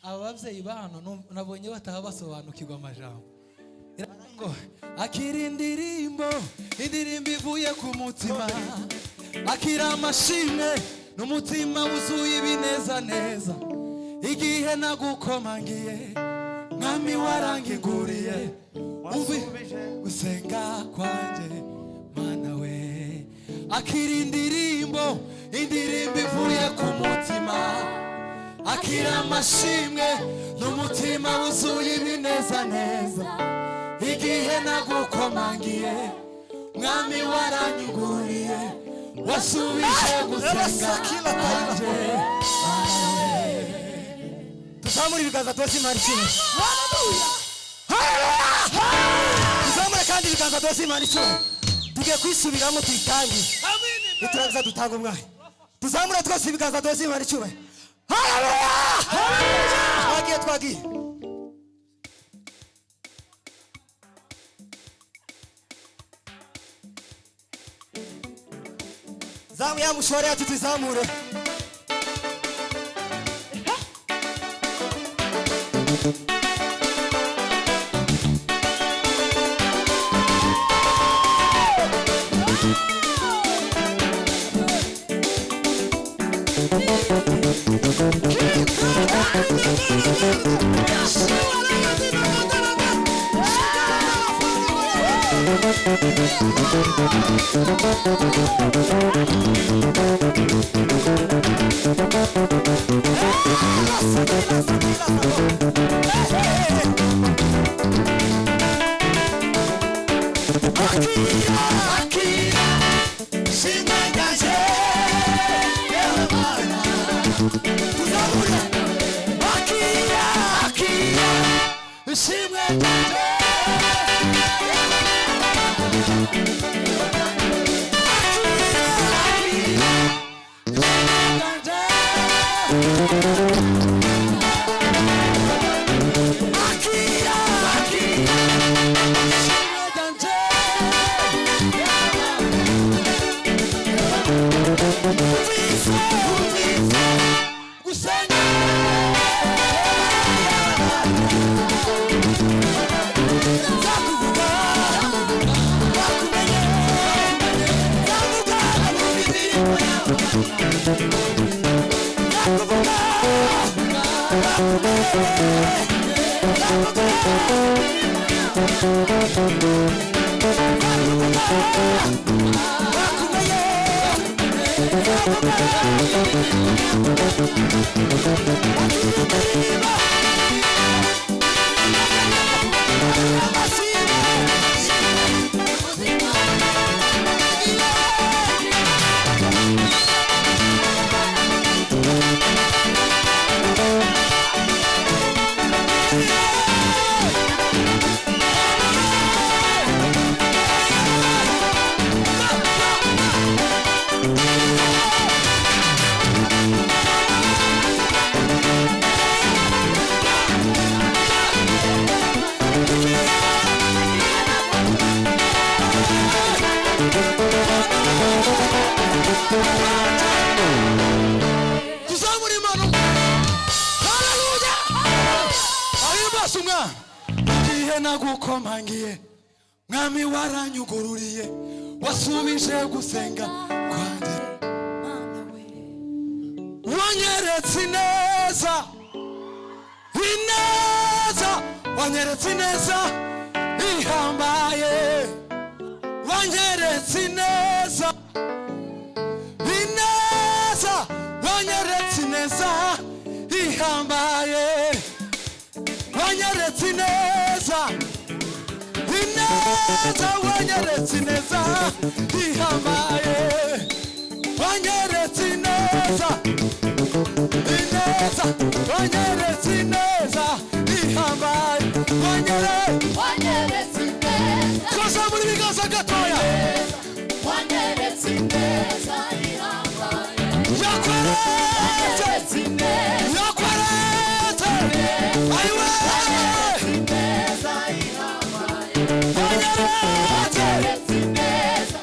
abavyeyi bahano nabonye bataha basobanukirwa amajambo ngo akira indirimbo ivuye ku mutima akira amashimwe n'umutima wuzuye ibineza neza igihe nagukomangiye mwami warangiguriye usenga kwanje mana we akira indirimbo ivuye ku mutima akira amashimwe n'umutima wuzuye ibineza neza igihe nagukomangiye mwami waranyuguriye wasubije gusenga kwanje tuzamura ibiganza twese Imana ishimwe tuzamura kandi ibiganza twese Imana ishimwe tugiye kwisubiramo tuyitange niturangiza dutanga umwanya tuzamura twese ibiganza twese Imana ishimwe haleluya twagiye zamu ya mushore yacu tuzamure nagukomangiye mwami waranyugururiye wasubije gusenga kwanje wanyeretse neza wanyeretse neza ihambaye wanyeretse neza wanyeretse neza ihambaye wanyeretse neza wanyeretse neza ihambaye wanyeretse ineza ineza wanyeretse ineza ihambaye wanyeretse ineza koza muri biganza gatoya wanyeretse ineza ihambaye yakweretse ineza yakweretse ayiwe ineza ihambaye wanyeretse ineza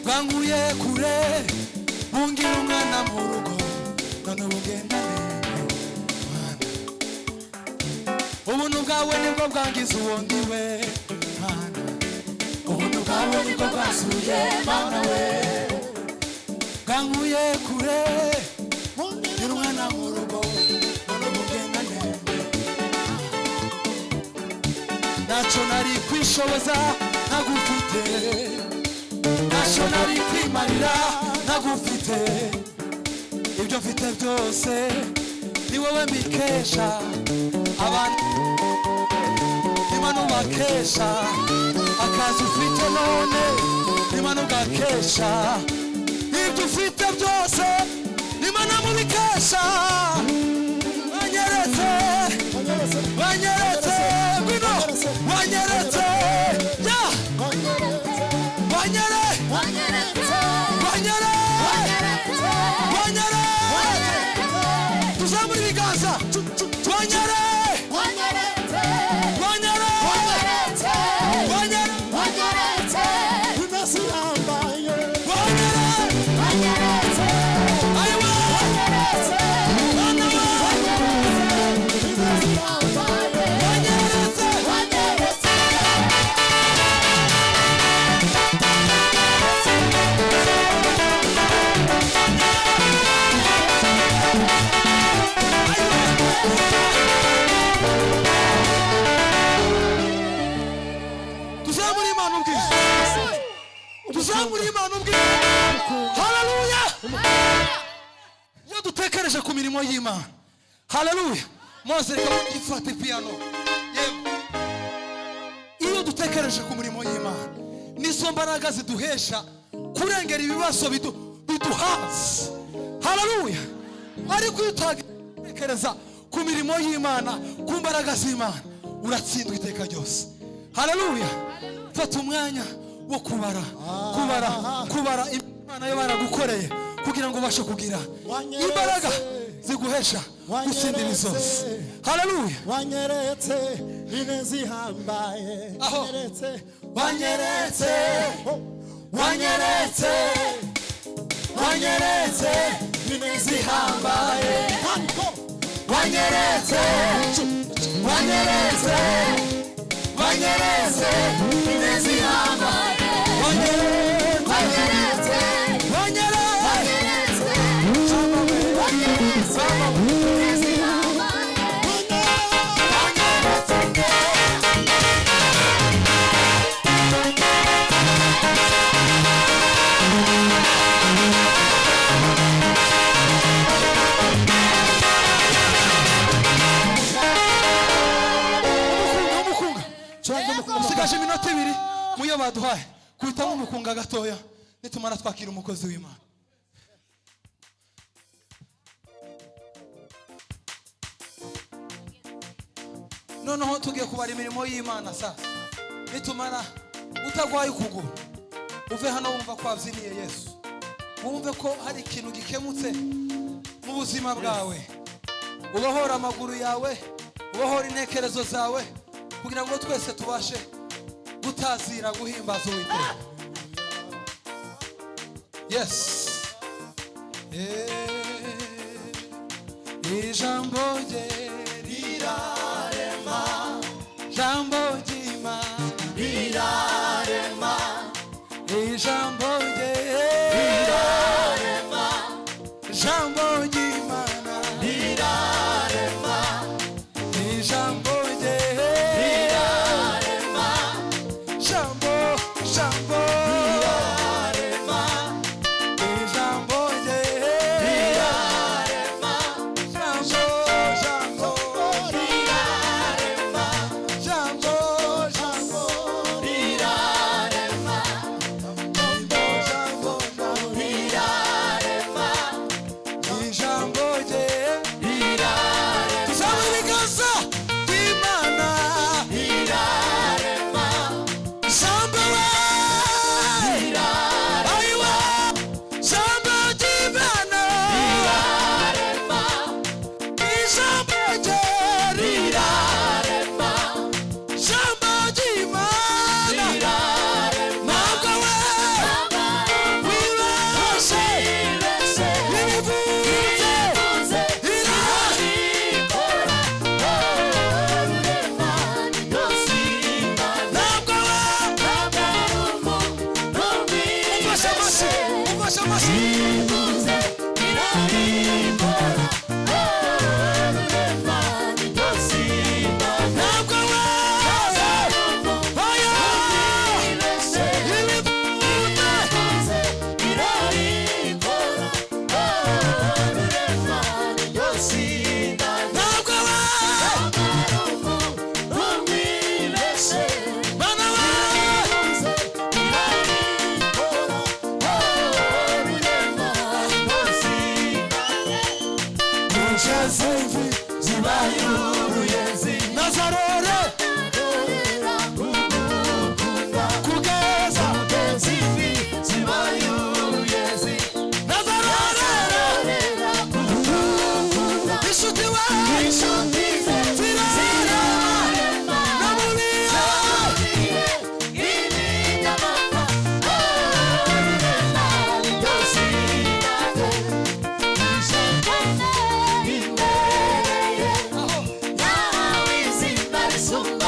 Ganguye kure bungira umwana mu rugo none bugendane ubuntu bwawe nibwo bwangiza uwundi we Mana ubuntu bwawe nibwo bwasuye Mana we ganguye kure bungira umwana mu rugo none bugendane naco nari kwishoboza nagufite naco nari kwimarira nagufite ibyo mfite byose ni wowe mbikesha abantu nimano bakesha akazi ufite none nimano gakesha ibyo ufite byose nimano mubikesha wanyeretse wanyeretse ngwino wanyeretse ya wanyere wanyere wanyere tuzamura ibiganza wanyere wanyere wanyere wanyeretse inasi yambaye wanyere wanyeretse ayiwe wanyeretse inasi yambaye wanyeretse tuzamura imana ubwiza haleluya iyo dutekereje ku mirimo y'Imana haleluya Mose reka ifate piano yego iyo dutekereje ku mirimo y'Imana nizo mbaraga ziduhesha kurengera ibibazo biduhaza haleluya ariko utatekereza ku mirimo y'Imana ku mbaraga z'Imana uratsindwa iteka ryose haleluya fata umwanya wo kubara Imana yo baragukoreye kugira ngo ubashe kugira imbaraga ziguhesha gutsinda ibizose haleluya wanyeretse ineza ihambaye wanyeretse wanyeretse wanyeretse ineza ihambaye wanyeretse wanyeretse wanyeretse ineza ihambaye wanyeretse wanyeretse wanyeretse ineza ihambaye usigaje iminota ibiri muyo baduhaye kuhitamo umukunga gatoya nitumara twakira umukozi w'Imana noneho tugiye kubara imirimo y'Imana sasa nitumara utagwaye ukuguru uve hano wumva ko wabyiniye Yesu wumve ko hari ikintu gikemutse mu buzima bwawe ubohora amaguru yawe, ubohora intekerezo zawe, kugira ngo twese tubashe gutazira guhimbaza Uwiteka. Yes. Ijambo rye rirarema, jambo ry'Imana rirarema, ijambo rye rirarema, jambo ry'Imana rirarema, ijambo rye rirarema, jambo rirarema, ijambo rye rirarema, jambo rirarema, jambo rirarema, ijambo rye rirarema, tuzamura ibiganza by'Imana rirarema, jambo we ayiwa, jambo ry'Imana rirarema, ijambo rye rirarema, jambo ry'Imana rirarema, ntabwo we wibashe ibivuze irarikora, ntabwo we umfashe amashyi, umfashe amashyi, ntabwo we oya ibivuze ntabwo we bana we Mujazevi zibayuruye Nazarore kugeza zivi zibayuruye Nazarore inshuti we zirarema namubiye Now is in my soul.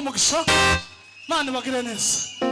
umugisha, Imana ibagire neza.